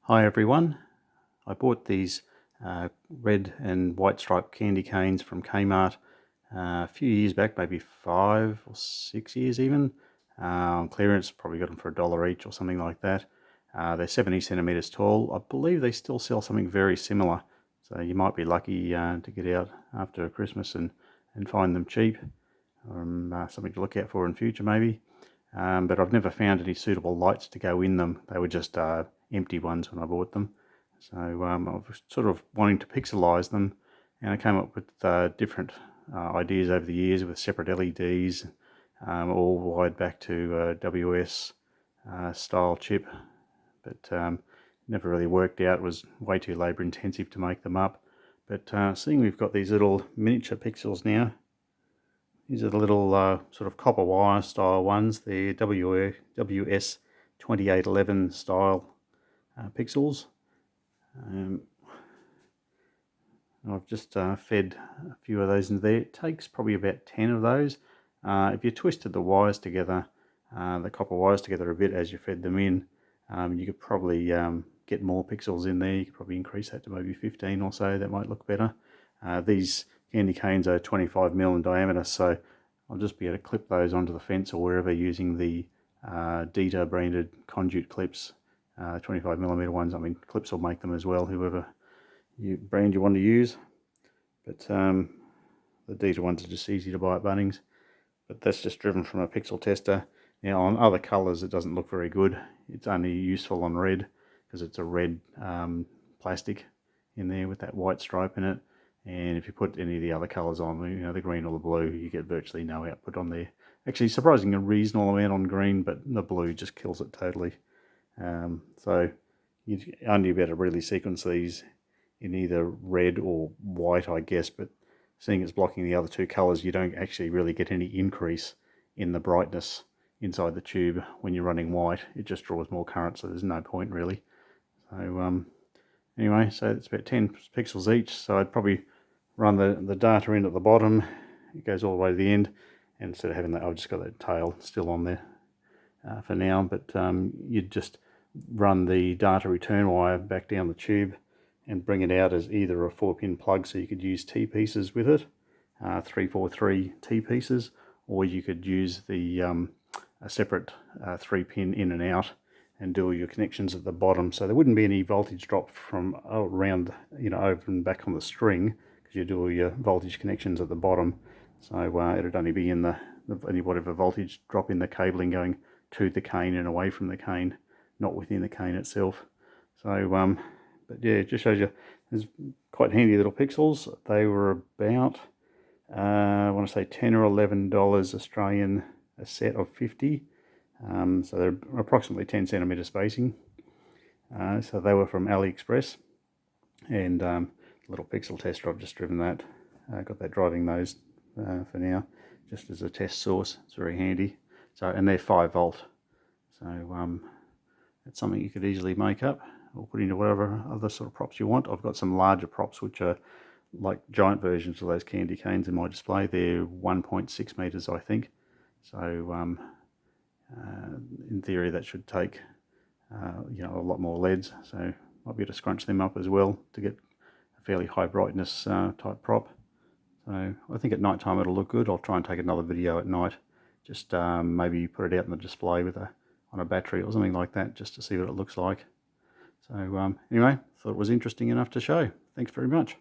Hi everyone, I bought these red and white striped candy canes from Kmart a few years back, maybe 5 or 6 years even. On clearance, probably got them for $1 each or something like that. They're 70 centimeters tall. I believe they still sell something very similar, so you might be lucky to get out after Christmas and find them cheap. Something to look out for in future maybe. But I've never found any suitable lights to go in them. They were just empty ones when I bought them. So I was sort of wanting to pixelise them, and I came up with different ideas over the years with separate LEDs, all wired back to WS style chip, but never really worked out. It was way too labour intensive to make them up. But seeing we've got these little miniature pixels now, these are the little sort of copper wire style ones, the WS 2811 style pixels. I've just fed a few of those into there. It takes probably about 10 of those. If you twisted the wires together, the copper wires together a bit as you fed them in, you could probably get more pixels in there. You could probably increase that to maybe 15 or so. That might look better. These candy canes are 25mm in diameter, so I'll just be able to clip those onto the fence or wherever using the Dita branded conduit clips, 25mm ones. I mean, clips will make them as well, whoever brand you want to use. But the Dita ones are just easy to buy at Bunnings. But that's just driven from a pixel tester. Now on other colours it doesn't look very good. It's only useful on red because it's a red plastic in there with that white stripe in it. And if you put any of the other colours on, you know, the green or the blue, you get virtually no output on there. Actually, surprising a reasonable amount on green, but the blue just kills it totally. So you only better really sequence these in either red or white, I guess, but seeing it's blocking the other two colours, you don't actually really get any increase in the brightness inside the tube when you're running white. It just draws more current, so there's no point really. So anyway, so it's about 10 pixels each, so I'd probably run the data in at the bottom. It goes all the way to the end, and instead of having that, I've just got that tail still on there for now, but you'd just run the data return wire back down the tube and bring it out as either a 4-pin plug, so you could use T-pieces with it, 343 T-pieces, or you could use the a separate 3-pin in and out and do all your connections at the bottom, so there wouldn't be any voltage drop from around, you know, over and back on the string, because you do all your voltage connections at the bottom. So it'd only be in any whatever voltage drop in the cabling going to the cane and away from the cane, not within the cane itself. So but yeah, it just shows you there's quite handy little pixels. They were about I want to say $10 or $11 Australian a set of 50. So they're approximately 10 centimeter spacing. So they were from AliExpress, and little pixel tester, I've just driven that. Got that driving those for now, just as a test source. It's very handy. So, and they're 5 volt. So it's something you could easily make up or put into whatever other sort of props you want. I've got some larger props which are like giant versions of those candy canes in my display. They're 1.6 meters, I think. So in theory that should take you know, a lot more LEDs, so might be able to scrunch them up as well to get a fairly high brightness type prop. So I think at night time it'll look good. I'll try and take another video at night, just maybe put it out in the display with on a battery or something like that, just to see what it looks like. So anyway, thought it was interesting enough to show. Thanks very much.